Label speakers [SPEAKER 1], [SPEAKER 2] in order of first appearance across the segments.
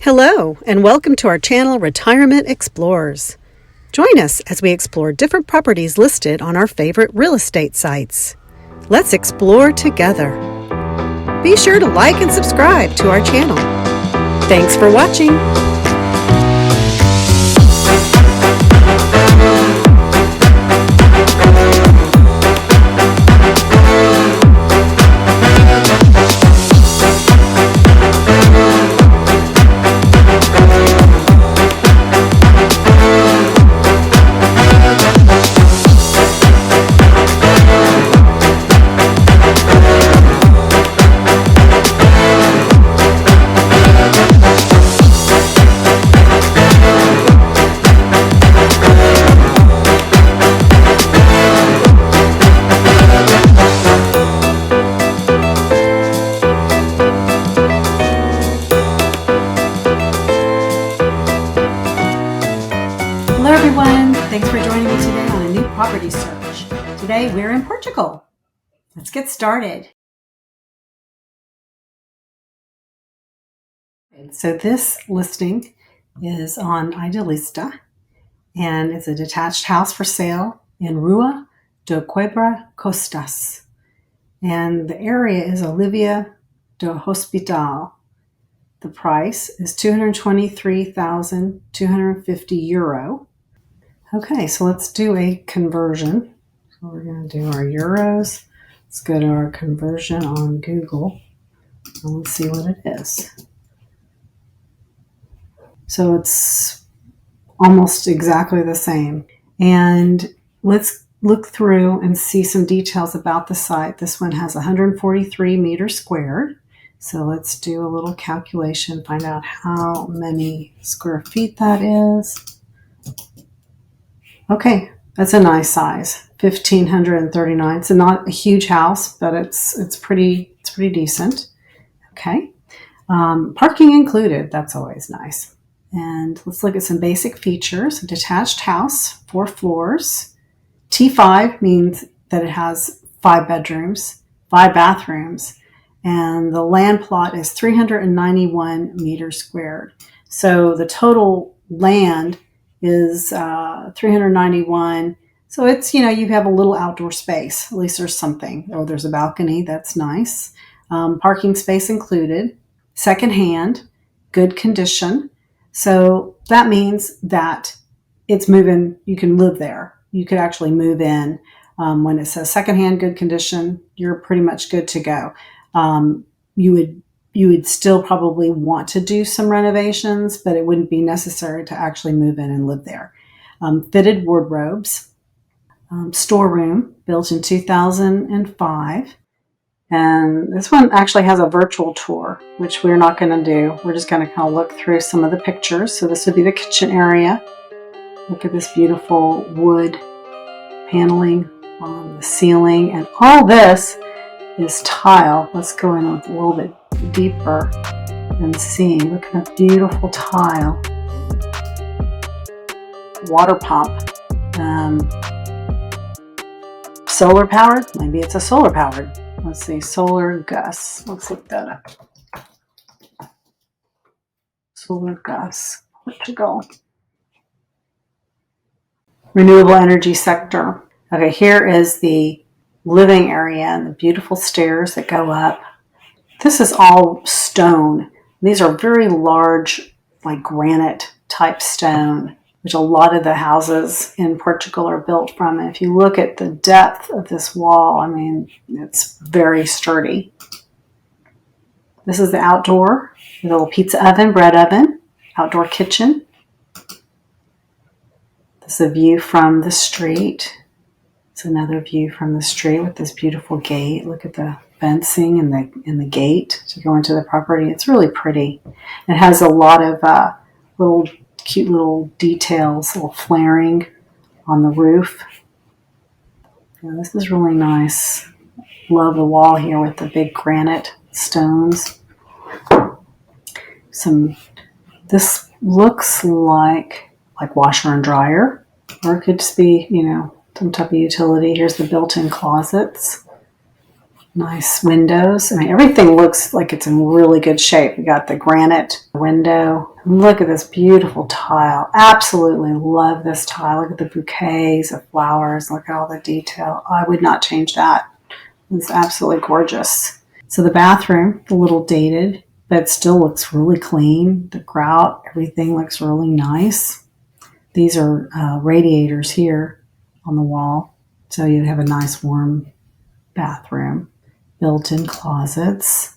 [SPEAKER 1] Hello, and welcome to our channel, Retirement Explorers. Join us as we explore different properties listed on our favorite real estate sites. Let's explore together. Be sure to like and subscribe to our channel. Thanks for watching. Hello everyone, thanks for joining me today on a new property search. Today we're in Portugal. Let's get started. So this listing is on Idealista, and it's a detached house for sale in Rua do Quebra Costas. And the area is Oliveira do Hospital. The price is €223,250. Okay, so let's do a conversion. So we're going to do our euros. Let's go to our conversion on Google, and let's see what it is. So it's almost exactly the same. And let's look through and see some details about the site. This one has 143 meters squared. So let's do a little calculation, find out how many square feet that is. Okay, that's a nice size, 1,539. So not a huge house, but it's pretty decent. Okay, parking included. That's always nice. And let's look at some basic features. A detached house, 4 floors. T5 means that it has 5 bedrooms, 5 bathrooms, and the land plot is 391 meters squared. So the total land is 391. So it's, you have a little outdoor space. At least there's something. Oh, there's a balcony. That's nice. Parking space included. Secondhand, good condition. So that means that it's moving. You can live there. You could actually move in. When it says secondhand, good condition, you're pretty much good to go. You would still probably want to do some renovations, but it wouldn't be necessary to actually move in and live there. Fitted wardrobes, storeroom built in 2005. And this one actually has a virtual tour, which we're not going to do. We're just going to kind of look through some of the pictures. So this would be the kitchen area. Look at this beautiful wood paneling on the ceiling. And all this is tile. Let's go in a little bit deeper and see. Look at that beautiful tile. Water pump. Solar powered? Maybe it's a solar powered. Let's see. Solar Gus. Let's look that up. Solar Gus, Portugal. Renewable energy sector. Okay, here is the living area and the beautiful stairs that go up. This is all stone. These are very large, like granite type stone, which a lot of the houses in Portugal are built from. And if you look at the depth of this wall, I mean, it's very sturdy. This is the outdoor, a little pizza oven, bread oven, outdoor kitchen. This is a view from the street. It's another view from the street with this beautiful gate. Look at the fencing and the gate to go into the property. It's really pretty. It has a lot of little cute little details, little flaring on the roof. Yeah, this is really nice. Love the wall here with the big granite stones. This looks like washer and dryer, or it could just be, some type of utility. Here's the built-in closets. Nice windows. I mean, everything looks like it's in really good shape. We got the granite window. Look at this beautiful tile. Absolutely love this tile. Look at the bouquets of flowers. Look at all the detail. I would not change that. It's absolutely gorgeous. So the bathroom, a little dated, but still looks really clean. The grout, everything looks really nice. These are radiators here on the wall, so you have a nice warm bathroom. Built-in closets,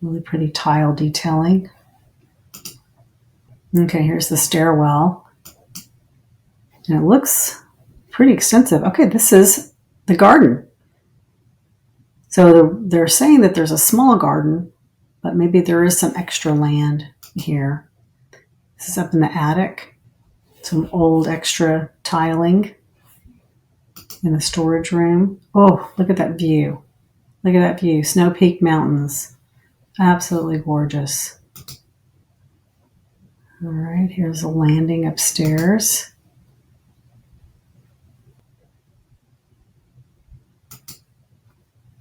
[SPEAKER 1] really pretty tile detailing. Okay, here's the stairwell. And it looks pretty extensive. Okay, this is the garden. So they're saying that there's a small garden, but maybe there is some extra land here. This is up in the attic. Some old extra tiling in the storage room. Oh, look at that view. Look at that view. Snow Peak Mountains. Absolutely gorgeous. All right, here's a landing upstairs.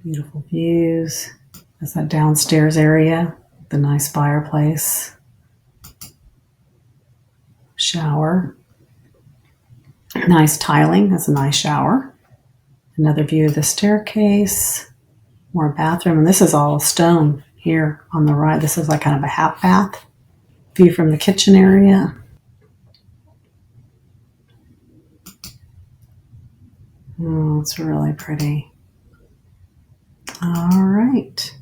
[SPEAKER 1] Beautiful views. That's that downstairs area. The nice fireplace. Shower. Nice tiling. That's a nice shower. Another view of the staircase. More bathroom, and this is all stone here on the right. This is like kind of a half bath. View from the kitchen area. Oh, it's really pretty. All right.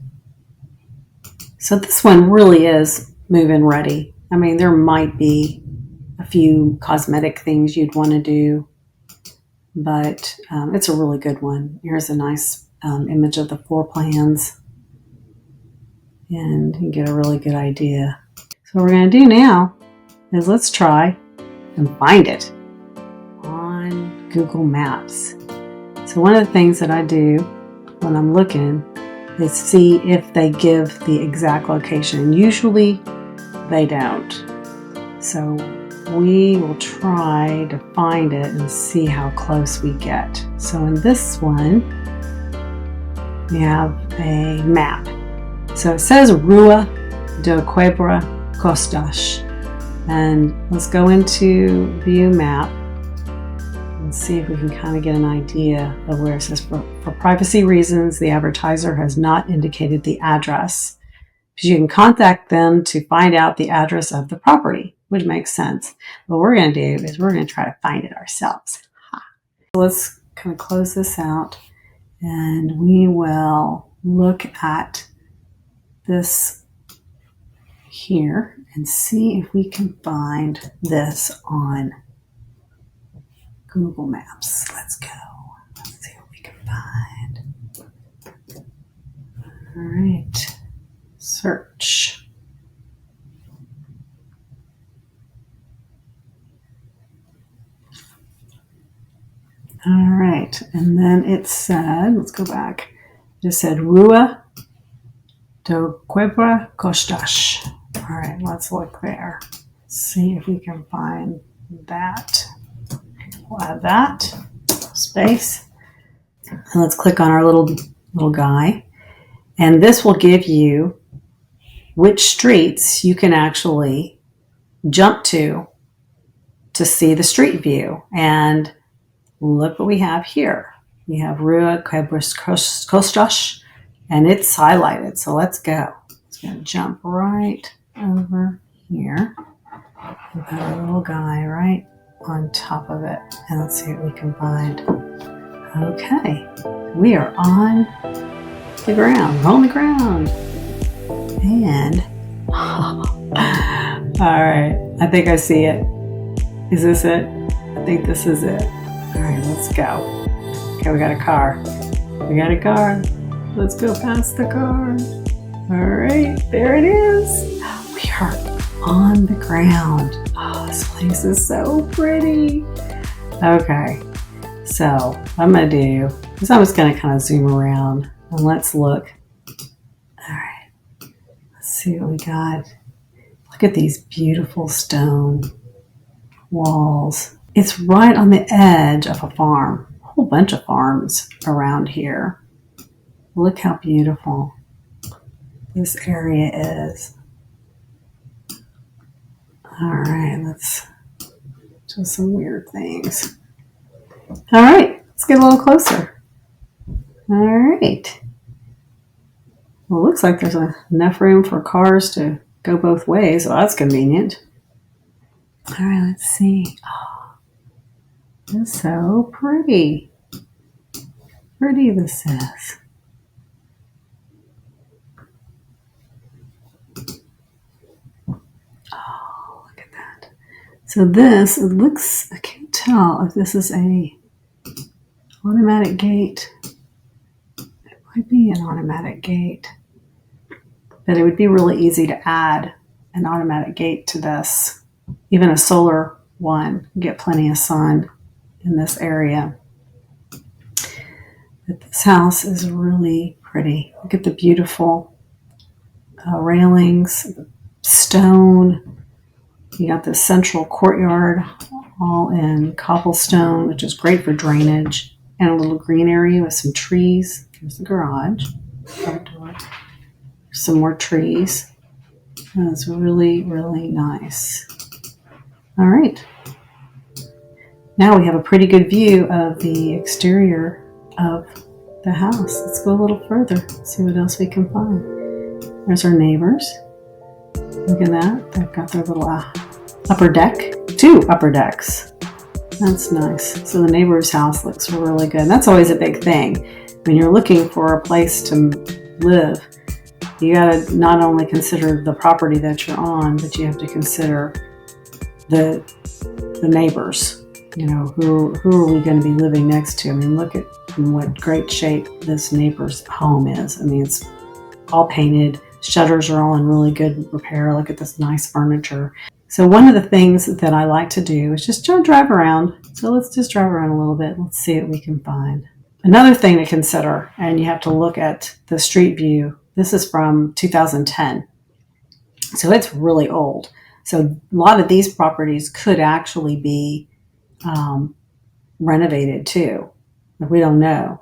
[SPEAKER 1] So this one really is move-in ready. I mean, there might be a few cosmetic things you'd want to do, but it's a really good one. Here's a nice image of the floor plans, and you can get a really good idea. So what we're going to do now is let's try and find it on Google Maps. So one of the things that I do when I'm looking is see if they give the exact location. Usually they don't. So we will try to find it and see how close we get. So in this one, we have a map. So it says Rua do Quebra Costas. And let's go into view map and see if we can kind of get an idea of where it says for privacy reasons, the advertiser has not indicated the address. Because you can contact them to find out the address of the property, which makes sense. What we're going to do is we're going to try to find it ourselves. So let's kind of close this out. And we will look at this here and see if we can find this on Google Maps. Let's go. Let's see what we can find. All right. Search. All right, and then it said, let's go back. It said Rua do Quebra Costas. All right, let's look there. See if we can find that. We'll add that space. And let's click on our little guy. And this will give you which streets you can actually jump to see the street view. And look what we have here. We have Rua Quebra Costas, and it's highlighted. So let's go. It's going to jump right over here. We got our little guy right on top of it. And let's see what we can find. Okay. We are on the ground. We're on the ground. And, all right. I think I see it. Is this it? I think this is it. All right, let's go. Okay, we got a car. We got a car. Let's go past the car. All right, there it is. We are on the ground. Oh, this place is so pretty. Okay, so what I'm going to do is I'm just going to kind of zoom around and let's look. All right, let's see what we got. Look at these beautiful stone walls. It's right on the edge of a farm. A whole bunch of farms around here. Look how beautiful this area is. All right, let's do some weird things. All right, let's get a little closer. All right. Well, it looks like there's enough room for cars to go both ways, so that's convenient. All right, let's see. Oh, it's so pretty. Pretty this is. Oh, look at that. So this, it looks, I can't tell if this is a automatic gate. It might be an automatic gate. But it would be really easy to add an automatic gate to this. Even a solar one, get plenty of sun in this area. But this house is really pretty. Look at the beautiful railings, stone. You got this central courtyard all in cobblestone, which is great for drainage, and a little green area with some trees. Here's the garage. Some more trees. That's really, really nice. All right. Now we have a pretty good view of the exterior of the house. Let's go a little further, see what else we can find. There's our neighbors. Look at that. They've got their little upper deck. 2 upper decks. That's nice. So the neighbor's house looks really good. That's always a big thing. When you're looking for a place to live, you got to not only consider the property that you're on, but you have to consider the neighbors. You know, who are we going to be living next to? I mean, look at in what great shape this neighbor's home is. I mean, it's all painted. Shutters are all in really good repair. Look at this nice furniture. So one of the things that I like to do is just drive around. So let's just drive around a little bit. Let's see what we can find. Another thing to consider, and you have to look at the street view. This is from 2010. So it's really old. So a lot of these properties could actually be renovated too. We don't know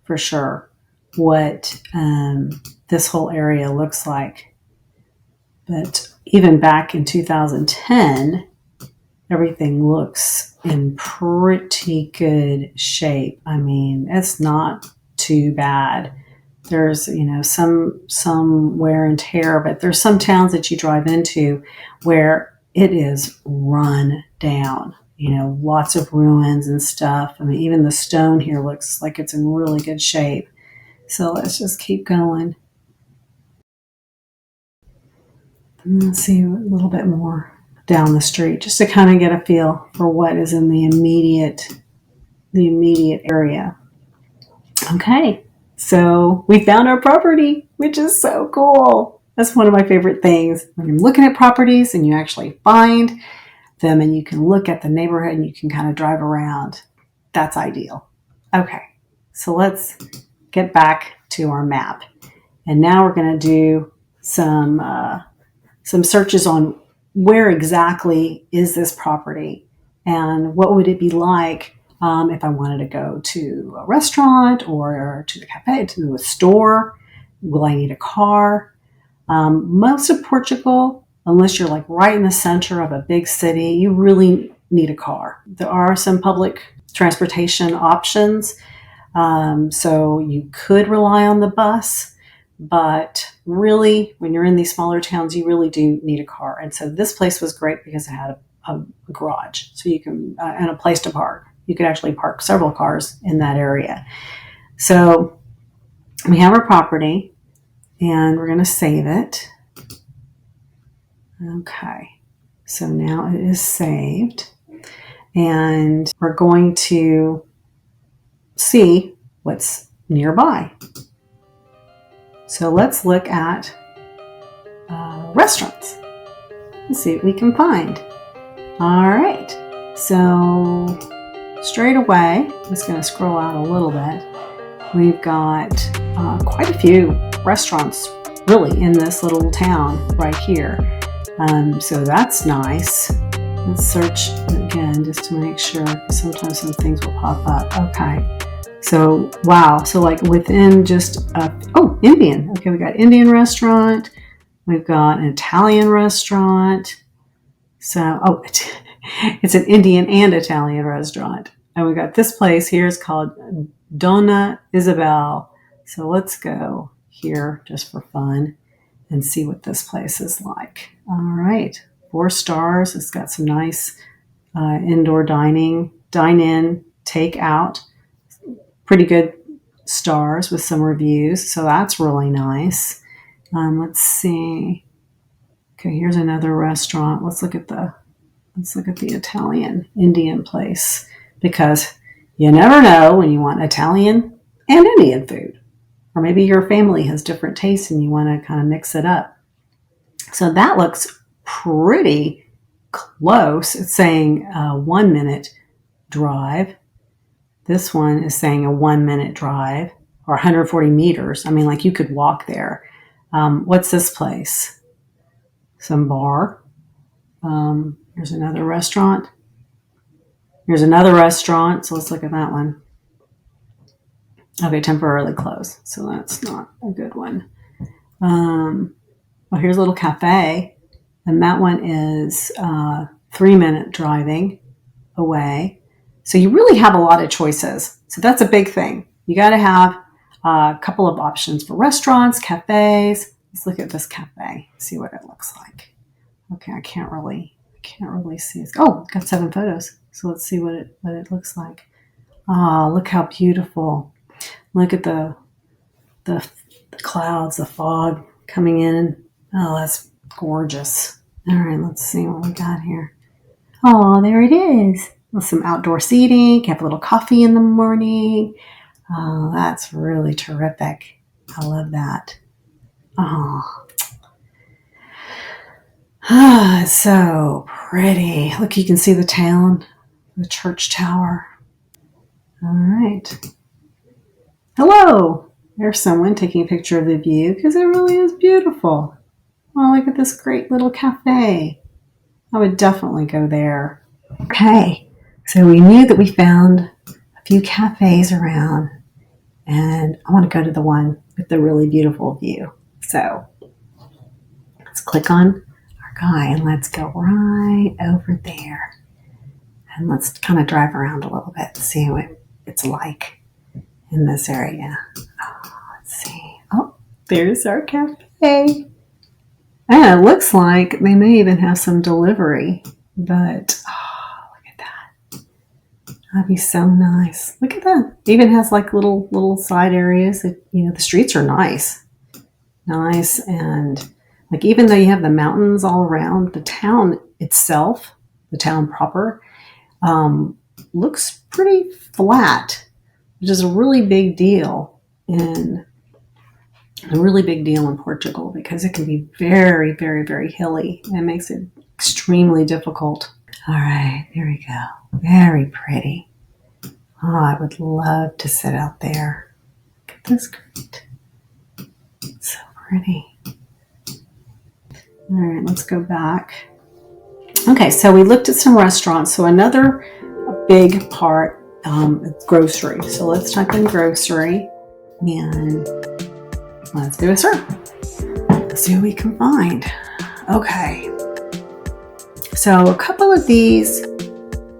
[SPEAKER 1] for sure what this whole area looks like. But even back in 2010, everything looks in pretty good shape. I mean, it's not too bad. There's, some wear and tear, but there's some towns that you drive into where it is run down. Lots of ruins and stuff. I mean, even the stone here looks like it's in really good shape. So let's just keep going. And let's see a little bit more down the street, just to kind of get a feel for what is in the immediate area. Okay, so we found our property, which is so cool. That's one of my favorite things. When you're looking at properties and you actually find them and you can look at the neighborhood and you can kind of drive around, that's ideal. Okay, so let's get back to our map. And now we're going to do some searches on where exactly is this property and what would it be like if I wanted to go to a restaurant or to the cafe, to a store. Will I need a car? Most of Portugal, unless you're like right in the center of a big city, you really need a car. There are some public transportation options, so you could rely on the bus, but really when you're in these smaller towns, you really do need a car. And so this place was great because it had a garage, so you can and a place to park. You could actually park several cars in that area. So we have our property and we're going to save it. Okay, so now it is saved and we're going to see what's nearby. So let's look at restaurants and see what we can find. All right, so straight away, I'm just going to scroll out a little bit. We've got quite a few restaurants really in this little town right here. So that's nice. Let's search again just to make sure, because sometimes some things will pop up. Okay, So, wow. So like within just, Indian. Okay, we got Indian restaurant. We've got an Italian restaurant. So, it's an Indian and Italian restaurant. And we got this place here is called Donna Isabel. So let's go here just for fun and see what this place is like. All right. 4 stars. It's got some nice indoor dining, dine in, take out. Pretty good stars with some reviews. So that's really nice. Let's see. Okay, here's another restaurant. Let's look at the Italian Indian place, because you never know when you want Italian and Indian food. Or maybe your family has different tastes and you want to kind of mix it up. So that looks pretty close. It's saying a 1 minute drive. This one is saying a 1 minute drive, or 140 meters. I mean, like you could walk there. What's this place? Some bar. Here's another restaurant. Here's another restaurant. So let's look at that one. Okay, temporarily closed. So that's not a good one. Well, here's a little cafe. And that one is 3 minute driving away. So you really have a lot of choices. So that's a big thing. You got to have a couple of options for restaurants, cafes. Let's look at this cafe, see what it looks like. Okay, I can't really see. Oh, got 7 photos. So let's see what it looks like. Oh, look how beautiful. Look at the clouds, the fog coming in. Oh, that's gorgeous. All right, let's see what we got here. Oh, there it is. With some outdoor seating, have a little coffee in the morning. Oh, that's really terrific. I love that. Oh, it's so pretty. Look, you can see the town, the church tower. All right. Hello. There's someone taking a picture of the view because it really is beautiful. Oh, look at this great little cafe. I would definitely go there. Okay. So we knew that we found a few cafes around, and I want to go to the one with the really beautiful view. So let's click on our guy and let's go right over there. And let's kind of drive around a little bit and see what it's like in this area. Oh, let's see. Oh, there's our cafe. And it looks like they may even have some delivery, but that'd be so nice. Look at that. It even has like little side areas that, the streets are nice. Nice. And like, even though you have the mountains all around, the town itself, the town proper, looks pretty flat, which is a really big deal in Portugal, because it can be very, very, very hilly. And it makes it extremely difficult. All right, there we go. Very pretty. Oh, I would love to sit out there. Look at this great. So pretty. All right, let's go back. Okay, so we looked at some restaurants. So another big part is grocery. So let's type in grocery and let's do a search. Let's see what we can find. Okay. So a couple of these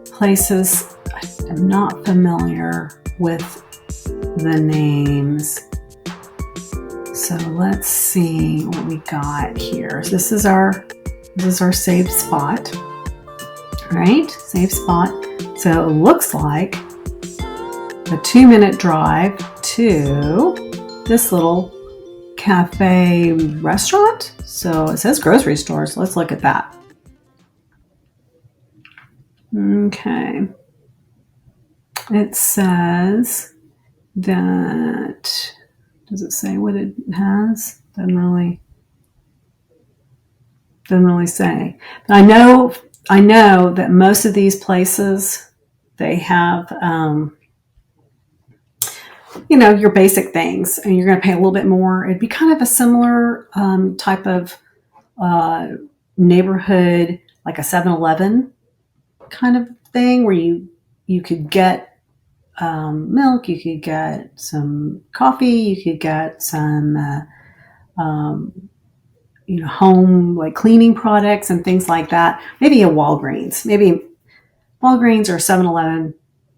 [SPEAKER 1] places, I'm not familiar with the names. So let's see what we got here. So this is our saved spot. Right? Saved spot. So it looks like a 2 minute drive to this little cafe restaurant. So it says grocery store. So let's look at that. Okay. It says that, does it say what it has? Doesn't really say. But I know that most of these places, they have, your basic things, and you're going to pay a little bit more. It'd be kind of a similar type of neighborhood, like a 7-Eleven kind of thing, where you could get milk, you could get some coffee, you could get some, home like cleaning products and things like that. Maybe a Walgreens, or 7-Eleven,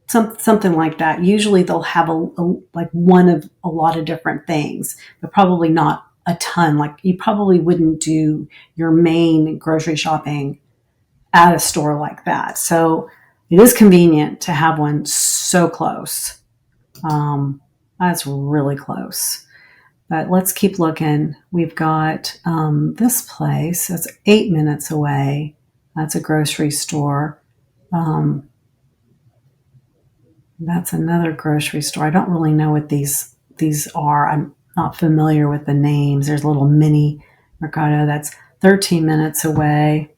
[SPEAKER 1] something like that. Usually they'll have like one of a lot of different things, but probably not a ton. Like you probably wouldn't do your main grocery shopping at a store like that. So it is convenient to have one so close. That's really close. But let's keep looking. We've got this place. That's 8 minutes away. That's a grocery store. That's another grocery store. I don't really know what these are. I'm not familiar with the names. There's a little mini Mercado. That's 13 minutes away.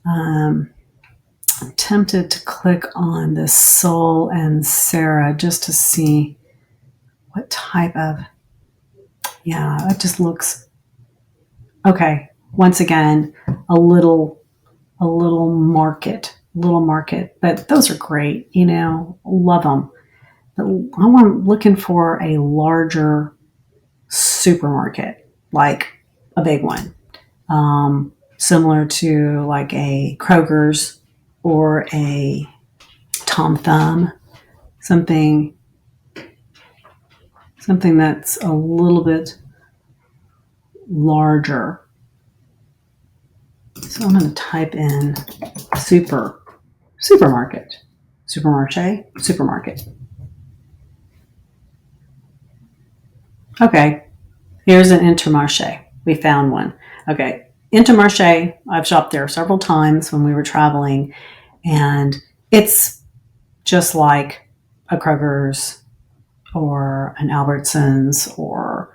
[SPEAKER 1] I'm tempted to click on this Sol and Sarah just to see what type of, it just looks, okay, once again, a little market, but those are great, love them. But I'm looking for a larger supermarket, like a big one, similar to like a Kroger's or a Tom Thumb, something that's a little bit larger. So I'm going to type in supermarket. Okay, here's an Intermarché. We found one. Okay, Intermarché, I've shopped there several times when we were traveling, and it's just like a Kroger's or an Albertsons or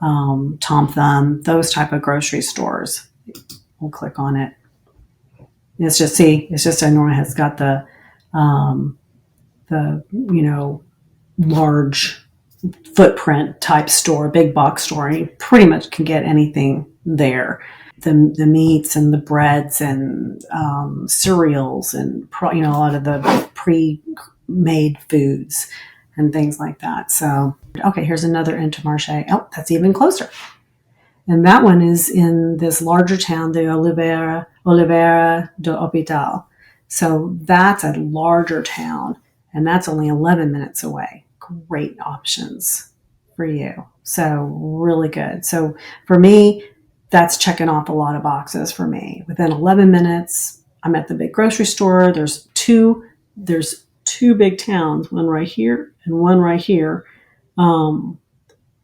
[SPEAKER 1] Tom Thumb, those type of grocery stores. We'll click on it. It's just a normal, it's got the large footprint type store, big box store. And you pretty much can get anything there. The meats and the breads and cereals and a lot of the pre-made foods and things like that. So, okay, here's another Intermarché. Oh, that's even closer. And that one is in this larger town, the Oliveira do Hospital. So that's a larger town, and that's only 11 minutes away. Great options for you. So really good. So for me, that's checking off a lot of boxes for me. Within 11 minutes, I'm at the big grocery store. There's two big towns, one right here and one right here,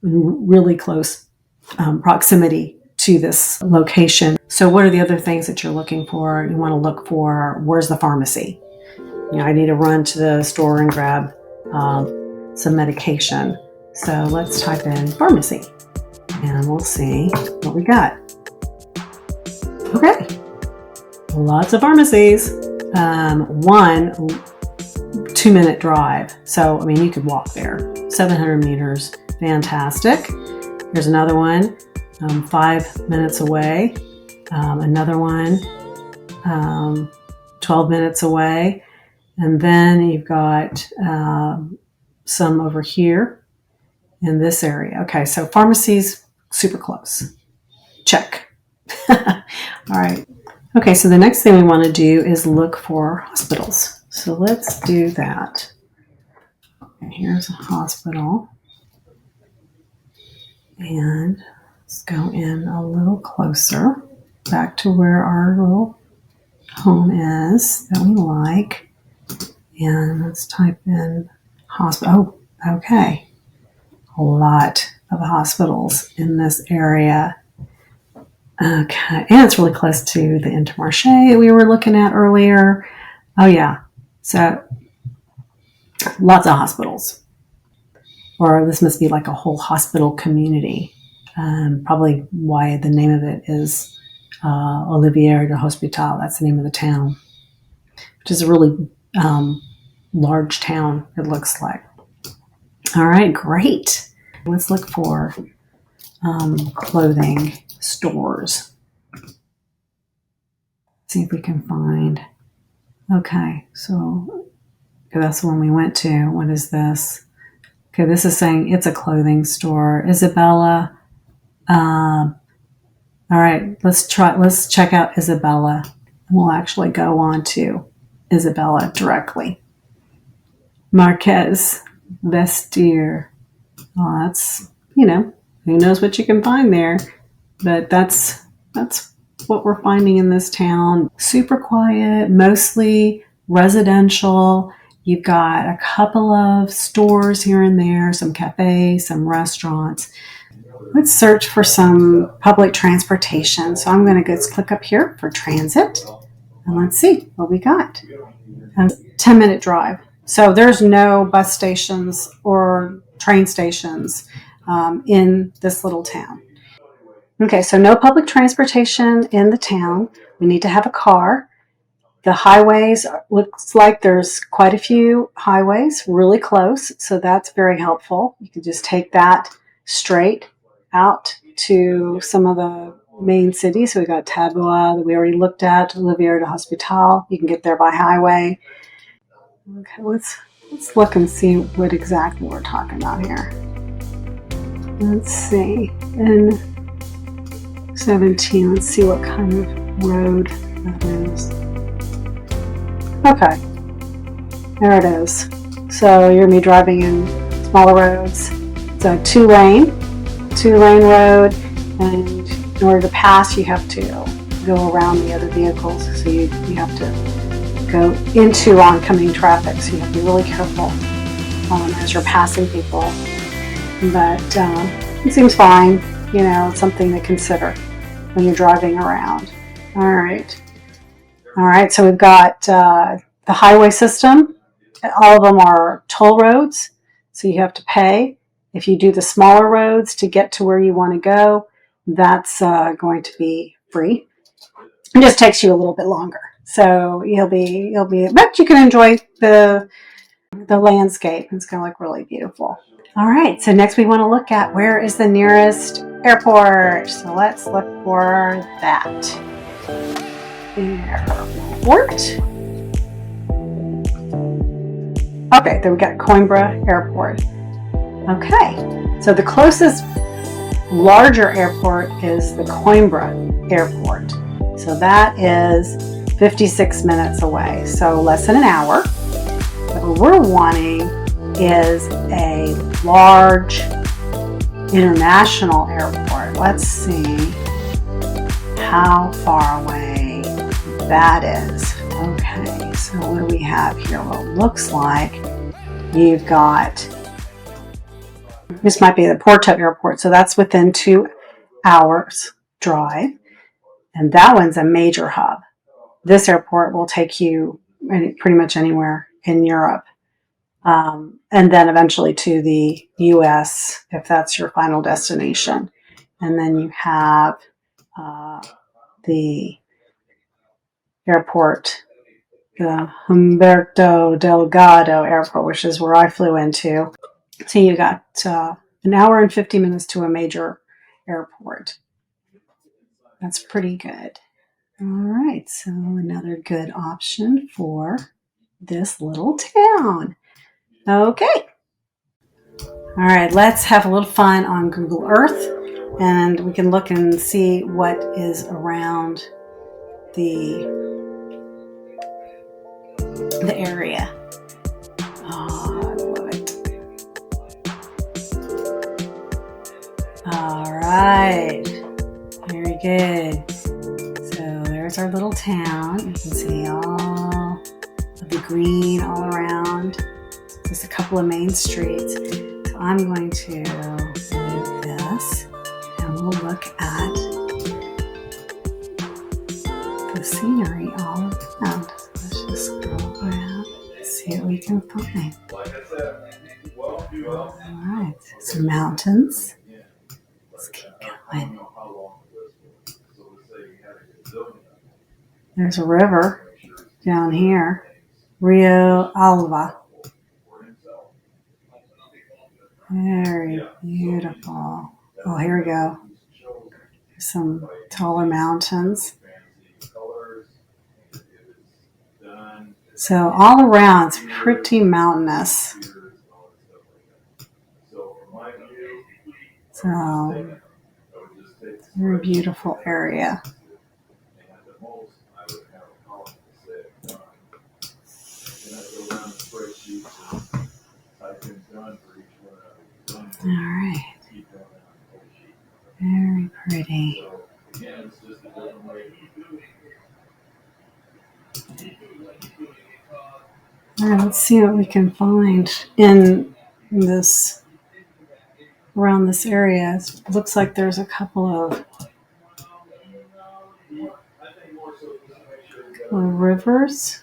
[SPEAKER 1] really close proximity to this location. So what are the other things that you're looking for? You want to look for, where's the pharmacy? I need to run to the store and grab some medication. So let's type in pharmacy and we'll see what we got. Okay, lots of pharmacies. 1 2-minute drive. So, you could walk there. 700 meters. Fantastic. Here's another one, 5 minutes away. Another one, 12 minutes away. And then you've got some over here in this area. Okay, so pharmacies, super close. Check. All right. Okay, so the next thing we want to do is look for hospitals. So let's do that. Okay, here's a hospital. And let's go in a little closer, back to where our little home is that we like. And let's type in hospital. Oh, okay. A lot of hospitals in this area. Okay, and it's really close to the Intermarché we were looking at earlier. Oh, yeah. So lots of hospitals. Or this must be like a whole hospital community. Probably why the name of it is Oliveira do Hospital. That's the name of the town, which is a really large town, it looks like. All right, great. Let's look for clothing stores. See if we can find. Okay, so Okay, that's the one we went to. What is this? Okay, this is saying it's a clothing store. Isabella. All right, let's check out Isabella. We'll actually go on to Isabella directly. Marquez Vestier. Oh, that's, who knows what you can find there. But that's what we're finding in this town. Super quiet, mostly residential. You've got a couple of stores here and there, some cafes, some restaurants. Let's search for some public transportation. So I'm going to go click up here for transit. And let's see what we got. A 10-minute drive. So there's no bus stations or train stations in this little town. Okay, so no public transportation in the town. We need to have a car. The highways, looks like there's quite a few highways really close, so that's very helpful. You can just take that straight out to some of the main cities. So we got Tabua that we already looked at, Oliveira to Hospital. You can get there by highway. Okay, let's look and see what exactly we're talking about here. Let's see. In 17, let's see what kind of road that is. Okay, there it is. So you're going to be driving in smaller roads. It's a two-lane road, and in order to pass, you have to go around the other vehicles. So you have to go into oncoming traffic. So you have to be really careful as you're passing people. But it seems fine. It's something to consider when you're driving around. All right. So we've got the highway system. All of them are toll roads, so you have to pay. If you do the smaller roads to get to where you want to go, that's going to be free. It just takes you a little bit longer. So but you can enjoy the landscape. It's going to look really beautiful. All right, so next we want to look at where is the nearest airport. So let's look for that. Airport. Okay, then we got Coimbra Airport. Okay, so the closest larger airport is the Coimbra Airport. So that is 56 minutes away, so less than an hour. But what we're wanting is a large international airport. Let's see how far away that is. Okay, so what do we have here? Well, it looks like you've got, this might be the Porto Airport, so that's within 2 hours drive, and that one's a major hub. This airport will take you pretty much anywhere in Europe. And then eventually to the U.S. if that's your final destination. And then you have the airport, the Humberto Delgado Airport, which is where I flew into. So you got an hour and 50 minutes to a major airport. That's pretty good. All right, so another good option for this little town. Okay. All right, let's have a little fun on Google Earth, and we can look and see what is around the area. Oh, I love it. All right, very good. So there's our little town. You can see all of the green all around. Just a couple of main streets. So I'm going to move this, and we'll look at the scenery all around. Let's just scroll around and see what we can find. All right, some mountains. Let's keep going. There's a river down here, Rio Alva. Very beautiful. Oh, here we go. There's some taller mountains. So all around, it's pretty mountainous. So, very beautiful area. All right. Very pretty. All right, let's see what we can find in this, around this area. It looks like there's a couple of rivers.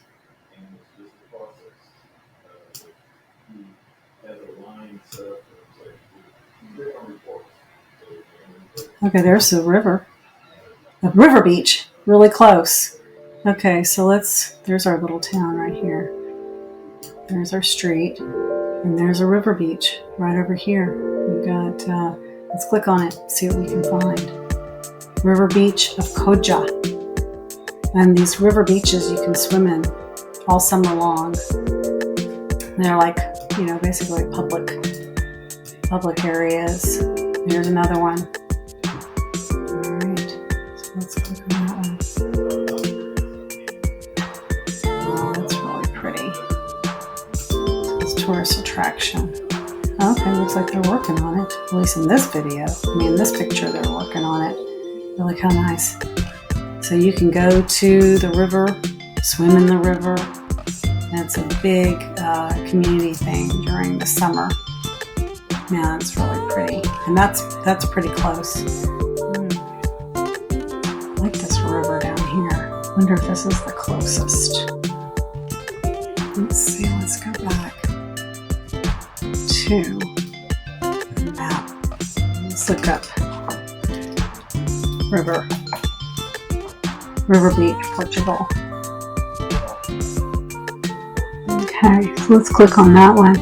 [SPEAKER 1] Okay, there's the river. A river beach, really close. Okay, so there's our little town right here. There's our street, and there's a river beach right over here. We've got, let's click on it, see what we can find. River Beach of Koja. And these river beaches you can swim in all summer long. They're like, basically public areas. Here's another one. All right, so let's click on that one. Oh, that's really pretty. It's a tourist attraction. Okay, looks like they're working on it. At least in this video. This picture, they're working on it. Look how nice. So you can go to the river, swim in the river. And it's a big community thing during the summer. Yeah, it's really pretty. And that's pretty close. I like this river down here. Wonder if this is the closest. Let's see, let's go back to the map. Let's look up River Beach, Portugal. Okay, so let's click on that one.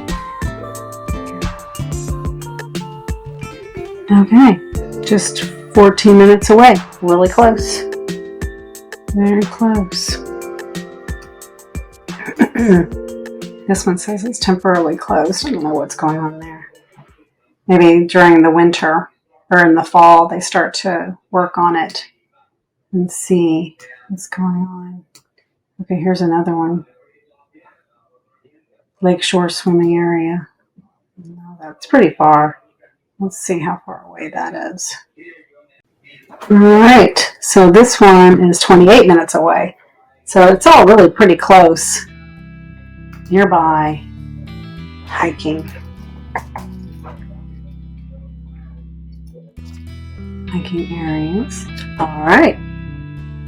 [SPEAKER 1] Okay, just 14 minutes away. Really close. Very close. This one says it's temporarily closed. I don't know what's going on there. Maybe during the winter or in the fall they start to work on it and see what's going on. Okay, here's another one. Lakeshore swimming area. No, that's pretty far. Let's see how far away that is. All right, so this one is 28 minutes away. So it's all really pretty close. Nearby. Hiking areas. All right.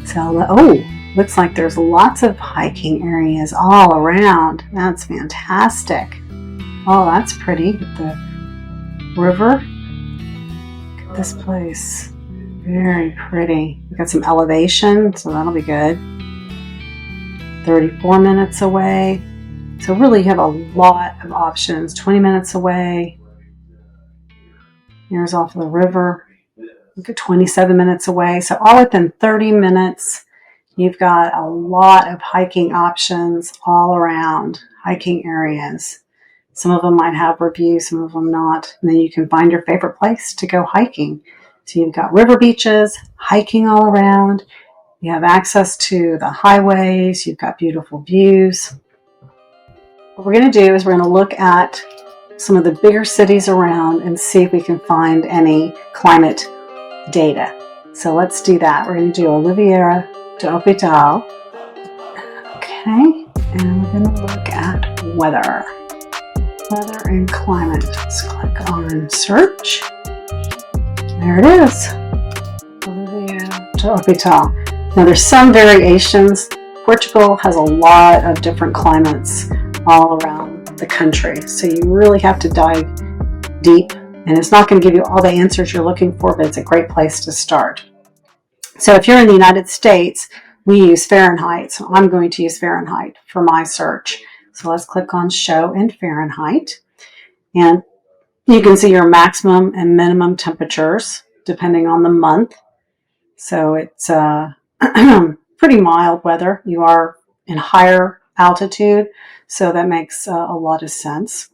[SPEAKER 1] So, looks like there's lots of hiking areas all around. That's fantastic. Oh, that's pretty. The river. Look at this place. Very pretty. We've got some elevation, so that'll be good. 34 minutes away. So really you have a lot of options. 20 minutes away. Here's off of the river. Look at 27 minutes away. So all within 30 minutes, you've got a lot of hiking options all around, hiking areas. Some of them might have reviews, some of them not. And then you can find your favorite place to go hiking. So you've got river beaches, hiking all around. You have access to the highways. You've got beautiful views. What we're going to do is we're going to look at some of the bigger cities around and see if we can find any climate data. So let's do that. We're going to do Oliveira to Hospital. Okay, and we're going to look at weather. Weather and climate. Let's click on search. There it is. Oliveira to Hospital. Now there's some variations. Portugal has a lot of different climates all around the country. So you really have to dive deep, and it's not going to give you all the answers you're looking for, but it's a great place to start. So if you're in the United States, we use Fahrenheit. So I'm going to use Fahrenheit for my search. So let's click on show in Fahrenheit. And you can see your maximum and minimum temperatures depending on the month. So it's pretty mild weather. You are in higher altitude, so that makes a lot of sense.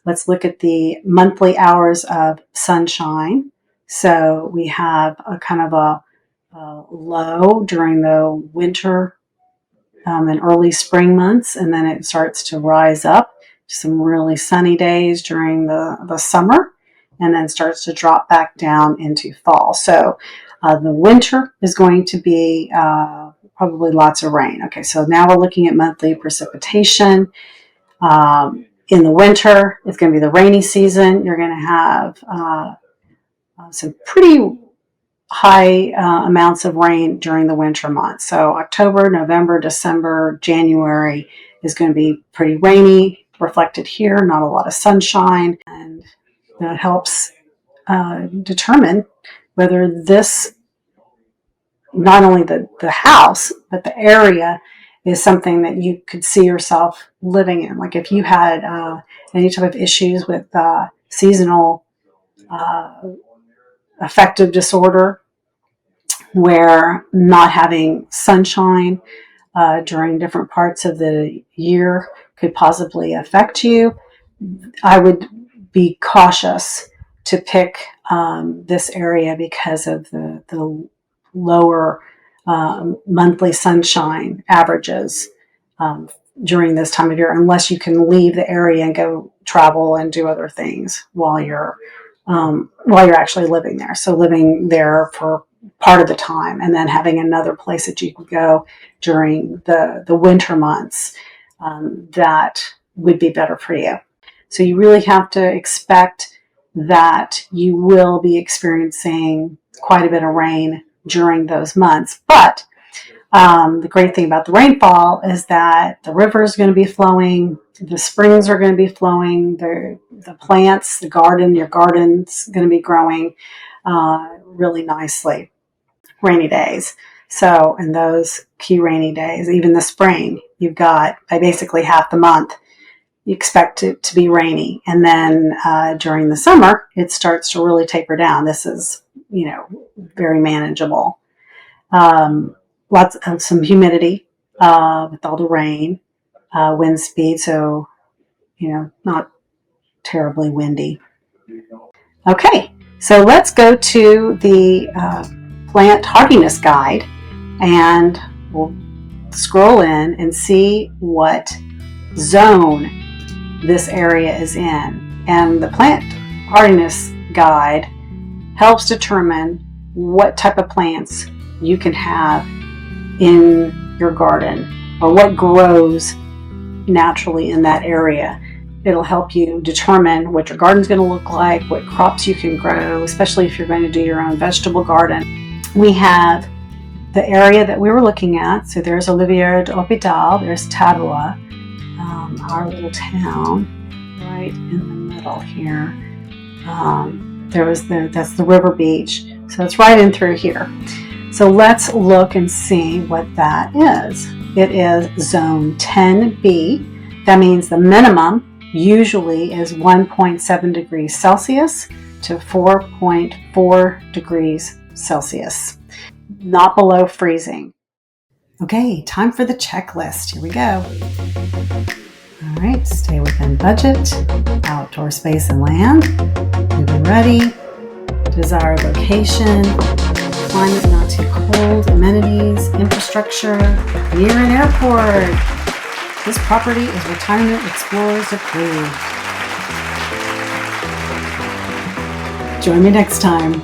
[SPEAKER 1] Let's look at the monthly hours of sunshine. So we have a kind of a low during the winter and early spring months, and then it starts to rise up to some really sunny days during the summer, and then starts to drop back down into fall. So the winter is going to be probably lots of rain. Okay, so now we're looking at monthly precipitation. In the winter, it's going to be the rainy season. You're going to have some pretty high amounts of rain during the winter months. So October, November, December, January is going to be pretty rainy, reflected here, not a lot of sunshine. And that helps determine whether this, not only the house, but the area is something that you could see yourself living in. Like if you had any type of issues with seasonal affective disorder, where not having sunshine during different parts of the year could possibly affect you, I would be cautious to pick this area because of the lower monthly sunshine averages during this time of year, unless you can leave the area and go travel and do other things while you're actually living there. So living there for part of the time, and then having another place that you can go during the winter months, that would be better for you. So you really have to expect that you will be experiencing quite a bit of rain during those months. But the great thing about the rainfall is that the river is going to be flowing, the springs are going to be flowing, the plants, your garden's going to be growing really nicely. Rainy days. So in those key rainy days, even the spring, you've got basically half the month, you expect it to be rainy. And then during the summer, it starts to really taper down. This is, very manageable. Lots of some humidity with all the rain, wind speed, so, not terribly windy. Okay, so let's go to the plant hardiness guide, and we'll scroll in and see what zone this area is in. And the plant hardiness guide helps determine what type of plants you can have in your garden, or what grows naturally in that area. It'll help you determine what your garden's going to look like, what crops you can grow, especially if you're going to do your own vegetable garden. We have the area that we were looking at. So there's Oliveira de Hospital, there's Tabua, our little town right in the middle here. That's the river beach. So it's right in through here. So let's look and see what that is. It is zone 10B. That means the minimum usually is 1.7 degrees Celsius to 4.4 degrees Celsius, not below freezing. Okay, time for the checklist. Here we go. All right, stay within budget, outdoor space and land, move ready, desired location, climate not too cold, amenities, infrastructure, near an airport. This property is Retirement Explorers approved. Join me next time.